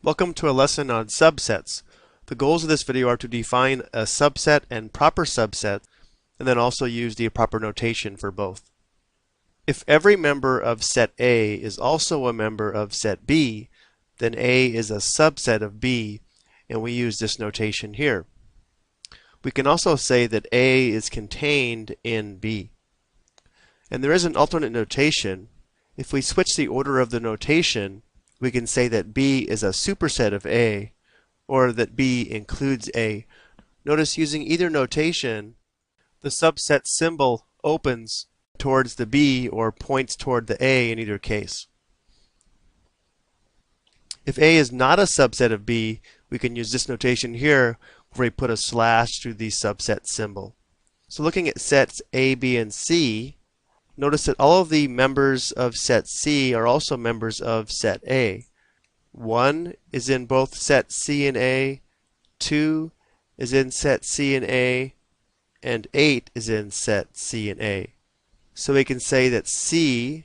Welcome to a lesson on subsets. The goals of this video are to define a subset and proper subset, and then also use the proper notation for both. If every member of set A is also a member of set B, then A is a subset of B, and we use this notation here. We can also say that A is contained in B. And there is an alternate notation. If we switch the order of the notation, we can say that B is a superset of A, or that B includes A. Notice using either notation, the subset symbol opens towards the B or points toward the A in either case. If A is not a subset of B, we can use this notation here where we put a slash through the subset symbol. So looking at sets A, B, and C, notice that all of the members of set C are also members of set A. 1 is in both set C and A, 2 is in set C and A, and 8 is in set C and A. So we can say that C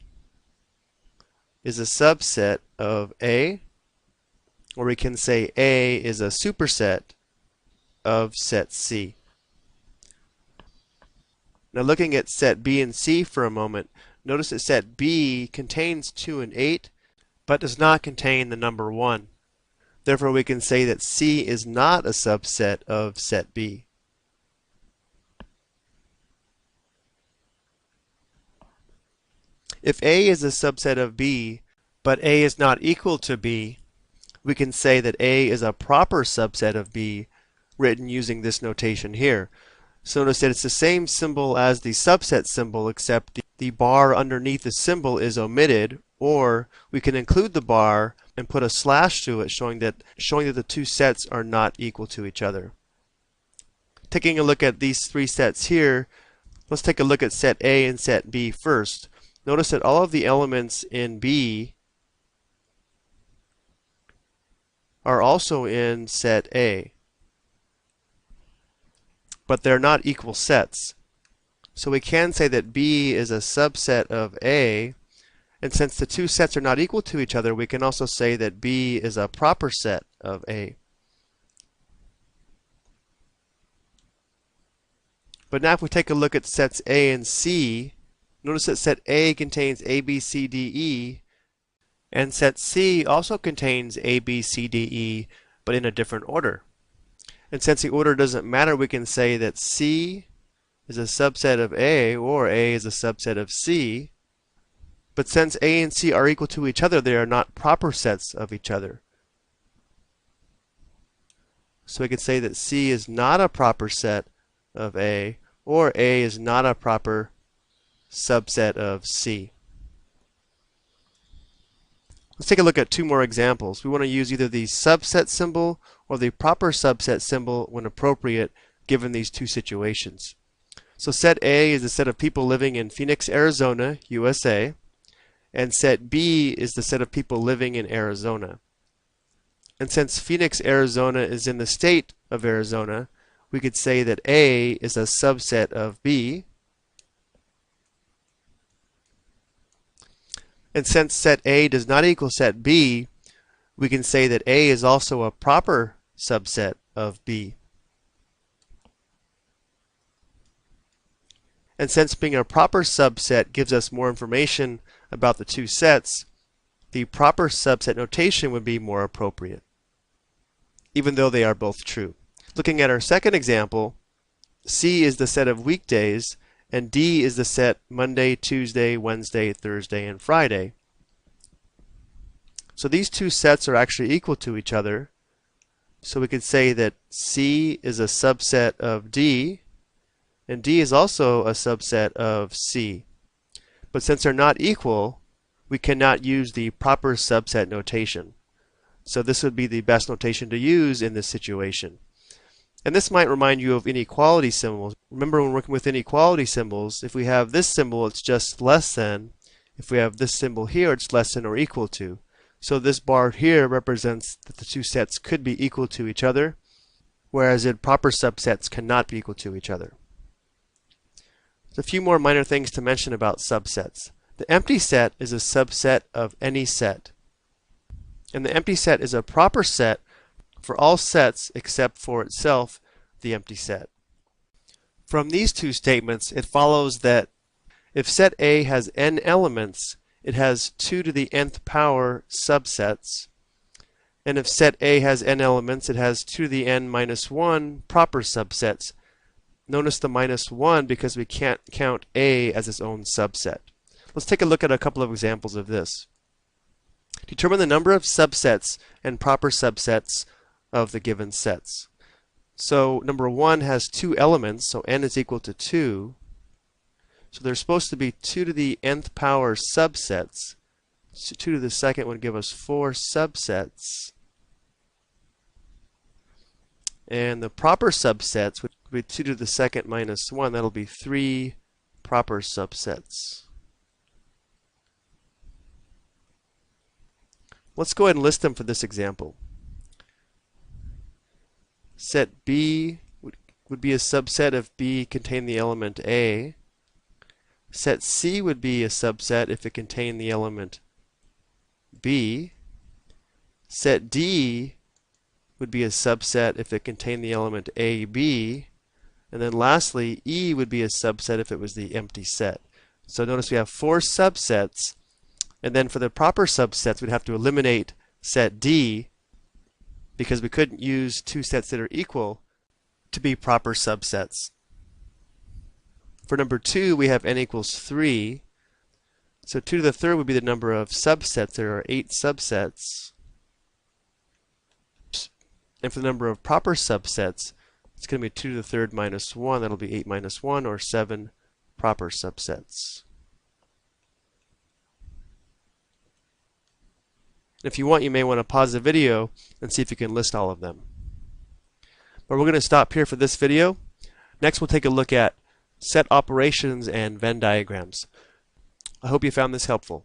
is a subset of A, or we can say A is a superset of set C. Now looking at set B and C for a moment, notice that set B contains 2 and 8, but does not contain the number 1. Therefore we can say that C is not a subset of set B. If A is a subset of B, but A is not equal to B, we can say that A is a proper subset of B, written using this notation here. So notice that it's the same symbol as the subset symbol, except the bar underneath the symbol is omitted, or we can include the bar and put a slash through it, showing that the two sets are not equal to each other. Taking a look at these three sets here, let's take a look at set A and set B first. Notice that all of the elements in B are also in set A, but they're not equal sets. So we can say that B is a subset of A, and since the two sets are not equal to each other, we can also say that B is a proper set of A. But now if we take a look at sets A and C, notice that set A contains A, B, C, D, E, and set C also contains A, B, C, D, E, but in a different order. And since the order doesn't matter, we can say that C is a subset of A, or A is a subset of C. But since A and C are equal to each other, they are not proper sets of each other. So we can say that C is not a proper set of A, or A is not a proper subset of C. Let's take a look at two more examples. We want to use either the subset symbol or the proper subset symbol when appropriate, given these two situations. So set A is a set of people living in Phoenix, Arizona, USA, and set B is the set of people living in Arizona. And since Phoenix, Arizona is in the state of Arizona, we could say that A is a subset of B. And since set A does not equal set B, we can say that A is also a proper subset of B. And since being a proper subset gives us more information about the two sets, the proper subset notation would be more appropriate, even though they are both true. Looking at our second example, C is the set of weekdays, and D is the set Monday, Tuesday, Wednesday, Thursday, and Friday. So these two sets are actually equal to each other. So we could say that C is a subset of D, and D is also a subset of C. But since they're not equal, we cannot use the proper subset notation. So this would be the best notation to use in this situation. And this might remind you of inequality symbols. Remember, when working with inequality symbols, if we have this symbol, it's just less than. If we have this symbol here, it's less than or equal to. So this bar here represents that the two sets could be equal to each other, whereas in proper subsets cannot be equal to each other. There's a few more minor things to mention about subsets. The empty set is a subset of any set. And the empty set is a proper set for all sets except for itself, the empty set. From these two statements, it follows that if set A has n elements, it has 2 to the nth power subsets. And if set A has n elements, it has 2 to the n minus 1 proper subsets. Notice the minus 1 because we can't count A as its own subset. Let's take a look at a couple of examples of this. Determine the number of subsets and proper subsets of the given sets. So number 1 has 2 elements, so n is equal to 2. So there's supposed to be 2 to the nth power subsets. So 2 to the second would give us 4 subsets. And the proper subsets would be 2 to the second minus 1. That'll be 3 proper subsets. Let's go ahead and list them for this example. Set B would be a subset if B contained the element A. Set C would be a subset if it contained the element B. Set D would be a subset if it contained the element AB. And then lastly, E would be a subset if it was the empty set. So notice we have 4 subsets, and then for the proper subsets we'd have to eliminate set D because we couldn't use 2 sets that are equal to be proper subsets. For number 2, we have n equals 3. So 2 to the third would be the number of subsets. There are 8 subsets. And for the number of proper subsets, it's going to be 2 to the third minus 1. That'll be 8 minus 1, or 7 proper subsets. If you want, you may want to pause the video and see if you can list all of them. But we're going to stop here for this video. Next, we'll take a look at set operations and Venn diagrams. I hope you found this helpful.